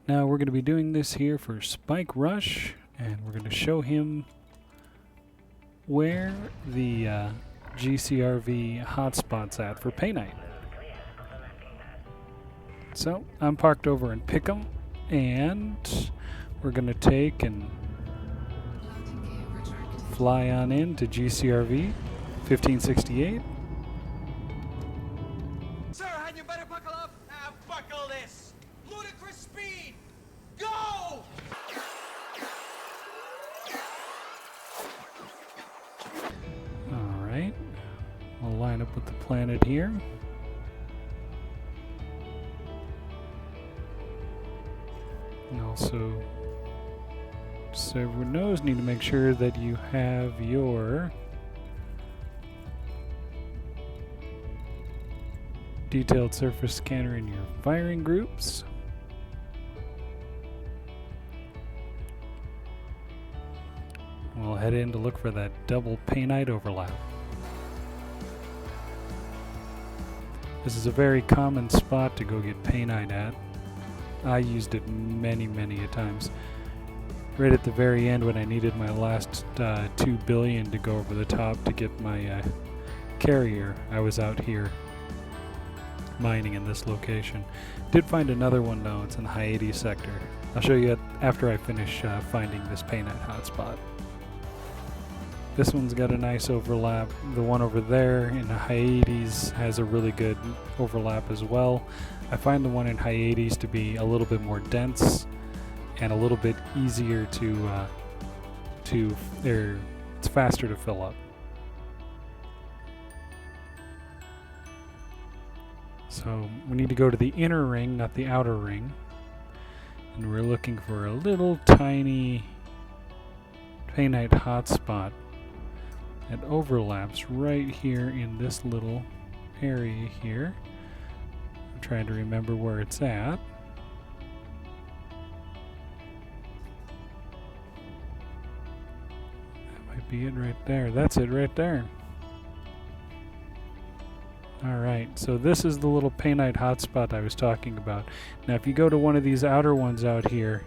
Now we're going to be doing this here for Spike Rush, and we're going to show him where the GCRV hotspot's at for Painite. So I'm parked over in Pickham, and we're going to take and fly on in to GCRV 1568. Sir, had you better buckle up? Buckle this! Ludicrous speed! Go! Alright, we'll line up with the planet here. And also, so everyone knows, need to make sure that you have your detailed surface scanner in your firing groups. We'll head in to look for that double Painite overlap. This is a very common spot to go get Painite at. I used it many a times. Right at the very end when I needed my last 2 billion to go over the top to get my carrier, I was out here mining in this location. Did find another one though, it's in the Hyades sector. I'll show you after I finish finding this Painite hotspot. This one's got a nice overlap. The one over there in the Hyades has a really good overlap as well. I find the one in Hyades to be a little bit more dense and a little bit easier it's faster to fill up. So we need to go to the inner ring, not the outer ring. And we're looking for a little tiny Painite hotspot that overlaps right here in this little area here. I'm trying to remember where it's at. That might be it right there. That's it right there. Alright, so this is the little Painite hotspot I was talking about. Now if you go to one of these outer ones out here,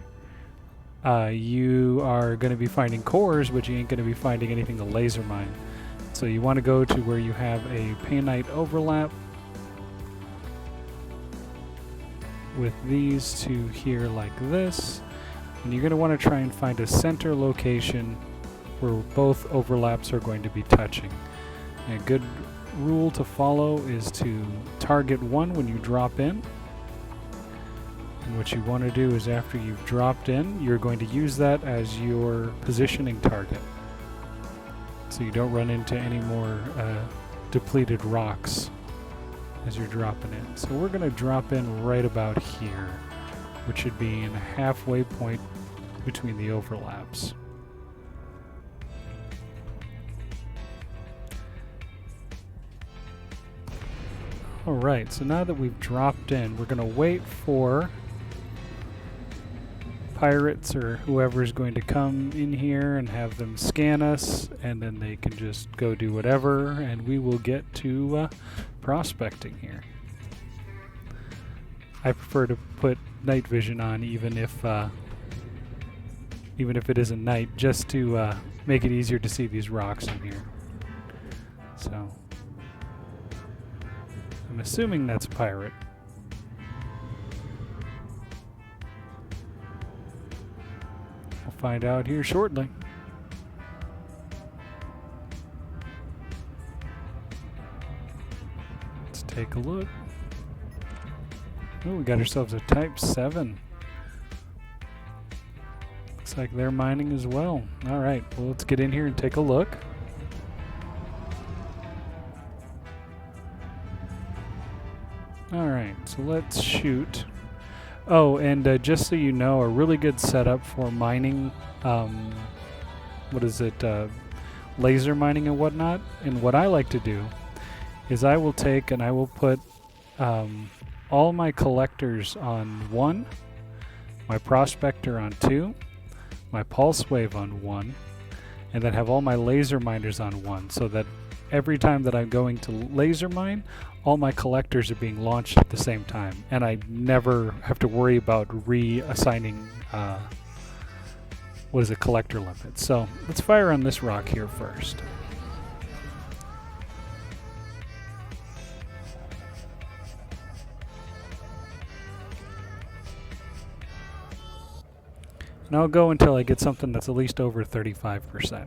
you are going to be finding cores, but you ain't going to be finding anything to laser mine. So you want to go to where you have a Painite overlap with these two here like this. And you're going to want to try and find a center location where both overlaps are going to be touching. A good rule to follow is to target one when you drop in. And what you want to do is after you've dropped in, you're going to use that as your positioning target. So you don't run into any more depleted rocks as you're dropping in. So we're going to drop in right about here, which should be in a halfway point between the overlaps. Alright, so now that we've dropped in, we're going to wait for pirates or whoever's going to come in here and have them scan us, and then they can just go do whatever, and we will get to prospecting here. I prefer to put night vision on even if it isn't night, just to make it easier to see these rocks in here. So I'm assuming that's a pirate. We'll find out here shortly. Let's take a look. Oh, we got ourselves a Type 7. Looks like they're mining as well. Alright, well let's get in here and take a look. Alright, so let's shoot. Oh, and just so you know, a really good setup for mining, laser mining and whatnot, and what I like to do is I will take and I will put all my collectors on 1, my prospector on 2, my pulse wave on 1, and then have all my laser miners on 1, so that every time that I'm going to laser mine, all my collectors are being launched at the same time, and I never have to worry about reassigning collector limits. So let's fire on this rock here first. And I'll go until I get something that's at least over 35%.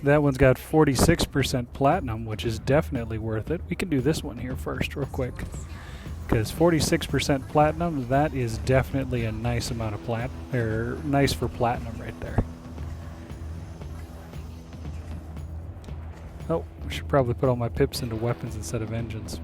That one's got 46% platinum, which is definitely worth it. We can do this one here first real quick, because 46% platinum, that is definitely a nice amount of nice for platinum right there. Oh, I should probably put all my pips into weapons instead of engines.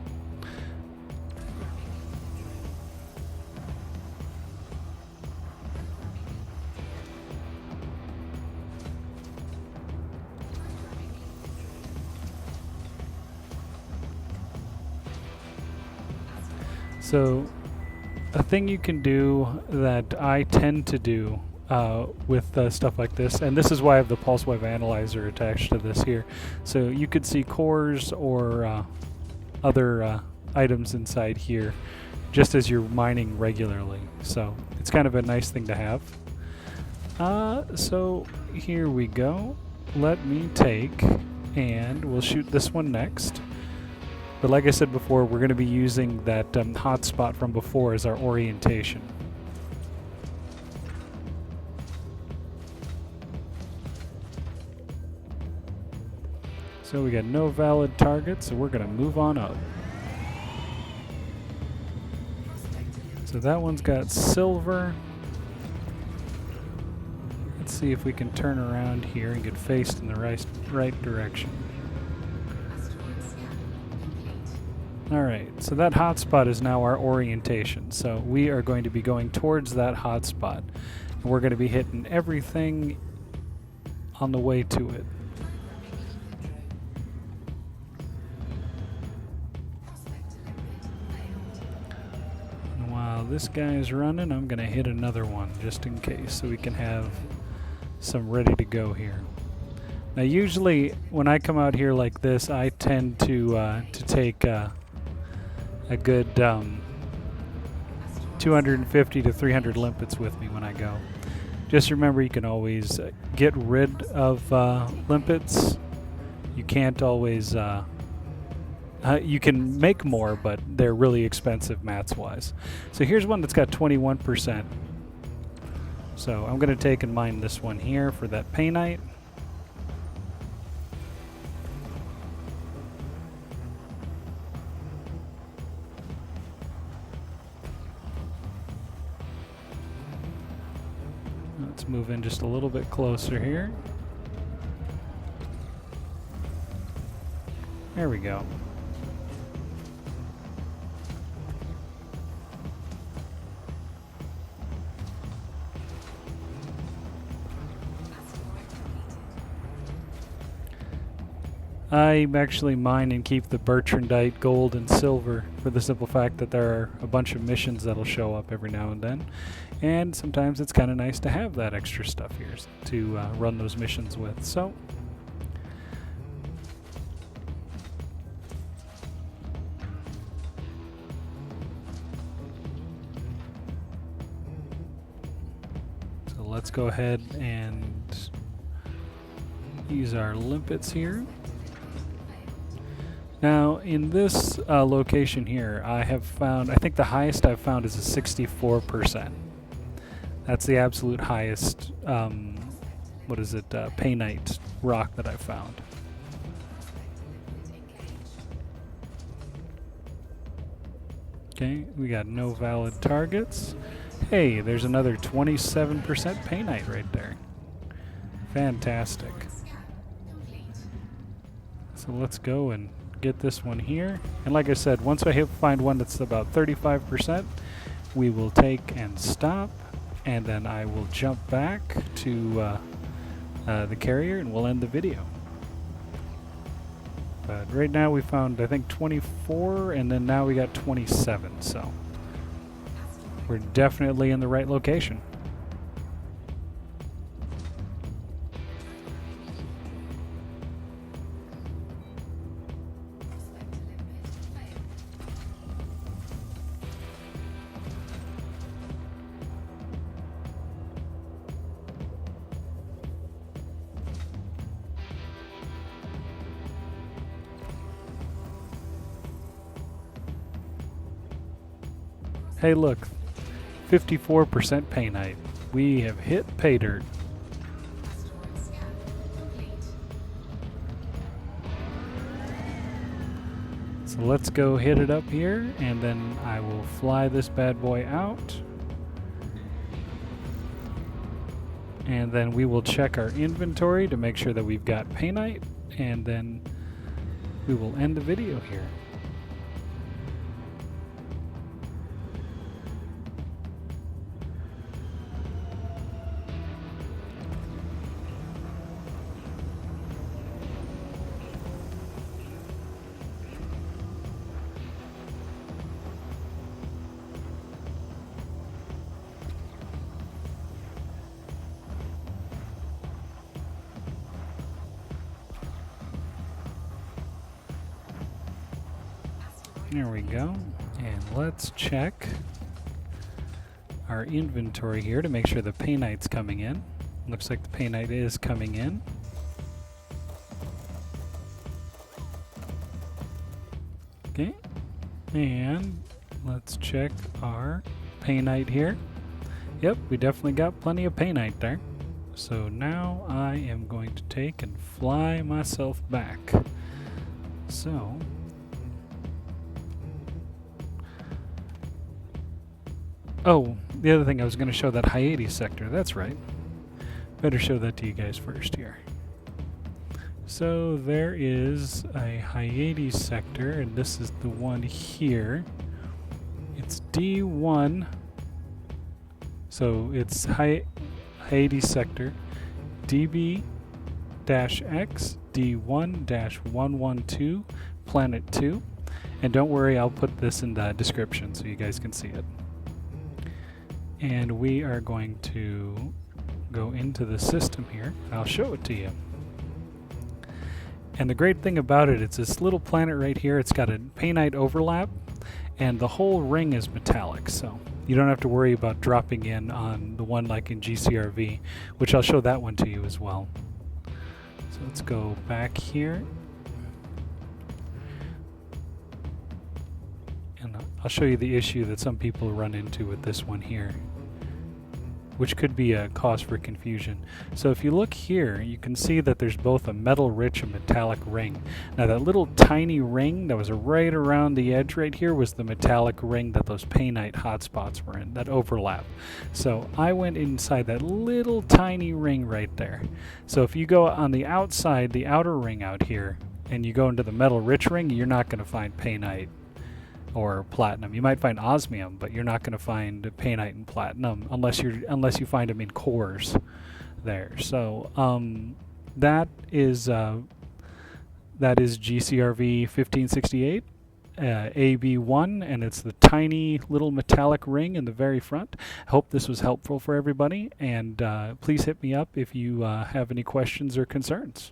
So, a thing you can do that I tend to do with stuff like this, and this is why I have the pulse wave analyzer attached to this here. So you could see cores or other items inside here just as you're mining regularly. So it's kind of a nice thing to have. So here we go. Let me take, and we'll shoot this one next. But like I said before, we're going to be using that hotspot from before as our orientation. So we got no valid targets, so we're going to move on up. So that one's got silver. Let's see if we can turn around here and get faced in the right direction. Alright, so that hotspot is now our orientation. So we are going to be going towards that hotspot. And we're going to be hitting everything on the way to it. And while this guy is running, I'm going to hit another one just in case, so we can have some ready to go here. Now usually when I come out here like this, I tend to take a good 250 to 300 limpets with me when I go. Just remember, you can always get rid of limpets. You can't always you can make more, but they're really expensive mats wise. So here's one that's got 21%. So I'm going to take and mine this one here for that Painite. Let's move in just a little bit closer here. There we go. I actually mine and keep the Bertrandite gold and silver for the simple fact that there are a bunch of missions that'll show up every now and then. And sometimes it's kind of nice to have that extra stuff here to run those missions with. So let's go ahead and use our limpets here. Now, in this location here, I think the highest I've found is a 64%. That's the absolute highest, Painite rock that I've found. Okay, we got no valid targets. Hey, there's another 27% Painite right there. Fantastic. So let's go and get this one here. And like I said, once I find one that's about 35%, we will take and stop, and then I will jump back to the carrier and we'll end the video. But right now we found, I think, 24, and then now we got 27, so we're definitely in the right location. Hey look, 54% Painite. We have hit pay dirt. Asteroid scan complete. So let's go hit it up here, and then I will fly this bad boy out. And then we will check our inventory to make sure that we've got Painite, and then we will end the video here. There we go. And let's check our inventory here to make sure the Painite's coming in. Looks like the Painite is coming in. Okay. And let's check our Painite here. Yep, we definitely got plenty of Painite there. So now I am going to take and fly myself back. So oh, the other thing, I was going to show that Hyades sector. That's right. Better show that to you guys first here. So there is a Hyades sector, and this is the one here. It's D1. So it's Hyades sector DB-X D1-112 Planet 2. And don't worry, I'll put this in the description so you guys can see it. And we are going to go into the system here. I'll show it to you. And the great thing about it, it's this little planet right here. It's got a Painite overlap, and the whole ring is metallic, so you don't have to worry about dropping in on the one like in GCRV, which I'll show that one to you as well. So let's go back here. And I'll show you the issue that some people run into with this one here, which could be a cause for confusion. So if you look here, you can see that there's both a metal-rich and metallic ring. Now that little tiny ring that was right around the edge right here was the metallic ring that those Painite hotspots were in, that overlap. So I went inside that little tiny ring right there. So if you go on the outside, the outer ring out here, and you go into the metal-rich ring, you're not going to find Painite or platinum. You might find osmium, but you're not going to find Painite and platinum unless you find them in cores there. So that is GCRV 1568 AB1, and it's the tiny little metallic ring in the very front. I hope this was helpful for everybody, and please hit me up if you have any questions or concerns.